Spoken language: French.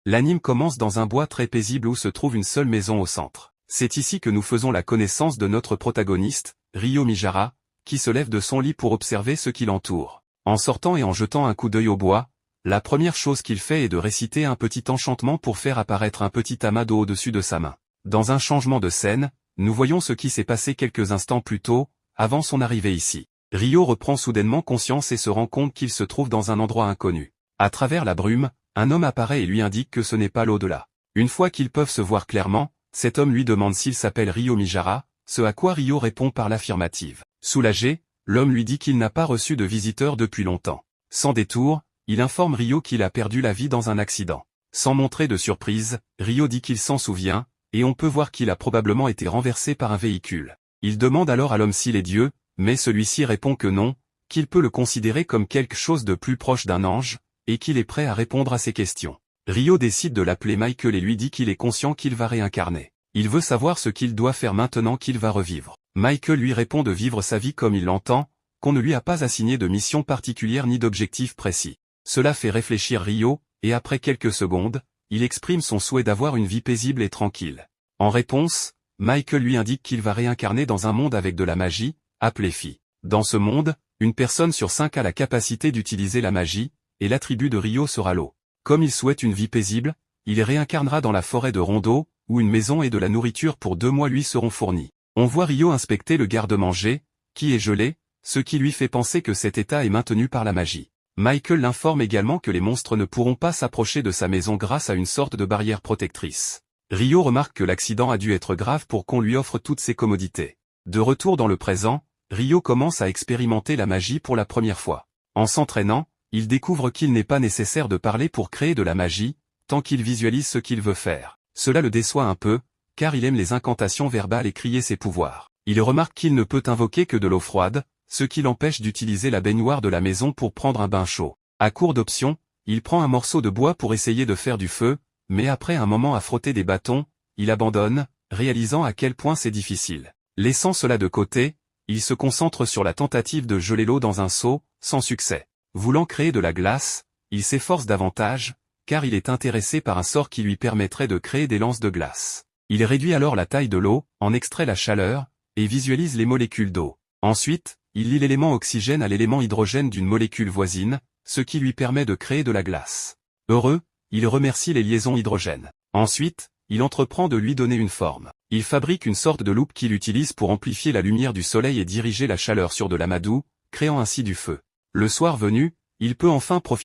L'anime commence dans un bois très paisible où se trouve une seule maison au centre. C'est ici que nous faisons la connaissance de notre protagoniste, Ryo Mijara, qui se lève de son lit pour observer ce qui l'entoure. En sortant et en jetant un coup d'œil au bois, la première chose qu'il fait est de réciter un petit enchantement pour faire apparaître un petit amas d'eau au-dessus de sa main. Dans un changement de scène, nous voyons ce qui s'est passé quelques instants plus tôt, avant son arrivée ici. Ryo reprend soudainement conscience et se rend compte qu'il se trouve dans un endroit inconnu. À travers la brume, un homme apparaît et lui indique que ce n'est pas l'au-delà. Une fois qu'ils peuvent se voir clairement, cet homme lui demande s'il s'appelle Ryo Mijara, ce à quoi Ryo répond par l'affirmative. Soulagé, l'homme lui dit qu'il n'a pas reçu de visiteurs depuis longtemps. Sans détour, il informe Ryo qu'il a perdu la vie dans un accident. Sans montrer de surprise, Ryo dit qu'il s'en souvient, et on peut voir qu'il a probablement été renversé par un véhicule. Il demande alors à l'homme s'il est Dieu, mais celui-ci répond que non, qu'il peut le considérer comme quelque chose de plus proche d'un ange, et qu'il est prêt à répondre à ses questions. Ryo décide de l'appeler Michael et lui dit qu'il est conscient qu'il va réincarner. Il veut savoir ce qu'il doit faire maintenant qu'il va revivre. Michael lui répond de vivre sa vie comme il l'entend, qu'on ne lui a pas assigné de mission particulière ni d'objectif précis. Cela fait réfléchir Ryo, et après quelques secondes, il exprime son souhait d'avoir une vie paisible et tranquille. En réponse, Michael lui indique qu'il va réincarner dans un monde avec de la magie, appelé Phi. Dans ce monde, une personne sur 5 a la capacité d'utiliser la magie, et l'attribut de Ryo sera l'eau. Comme il souhaite une vie paisible, il réincarnera dans la forêt de Rondo, où une maison et de la nourriture pour 2 mois lui seront fournis. On voit Ryo inspecter le garde-manger, qui est gelé, ce qui lui fait penser que cet état est maintenu par la magie. Michael l'informe également que les monstres ne pourront pas s'approcher de sa maison grâce à une sorte de barrière protectrice. Ryo remarque que l'accident a dû être grave pour qu'on lui offre toutes ces commodités. De retour dans le présent, Ryo commence à expérimenter la magie pour la première fois. En s'entraînant, il découvre qu'il n'est pas nécessaire de parler pour créer de la magie, tant qu'il visualise ce qu'il veut faire. Cela le déçoit un peu, car il aime les incantations verbales et crier ses pouvoirs. Il remarque qu'il ne peut invoquer que de l'eau froide, ce qui l'empêche d'utiliser la baignoire de la maison pour prendre un bain chaud. À court d'options, il prend un morceau de bois pour essayer de faire du feu, mais après un moment à frotter des bâtons, il abandonne, réalisant à quel point c'est difficile. Laissant cela de côté, il se concentre sur la tentative de geler l'eau dans un seau, sans succès. Voulant créer de la glace, il s'efforce davantage, car il est intéressé par un sort qui lui permettrait de créer des lances de glace. Il réduit alors la taille de l'eau, en extrait la chaleur, et visualise les molécules d'eau. Ensuite, il lie l'élément oxygène à l'élément hydrogène d'une molécule voisine, ce qui lui permet de créer de la glace. Heureux, il remercie les liaisons hydrogène. Ensuite, il entreprend de lui donner une forme. Il fabrique une sorte de loupe qu'il utilise pour amplifier la lumière du soleil et diriger la chaleur sur de l'amadou, créant ainsi du feu. Le soir venu, il peut enfin profiter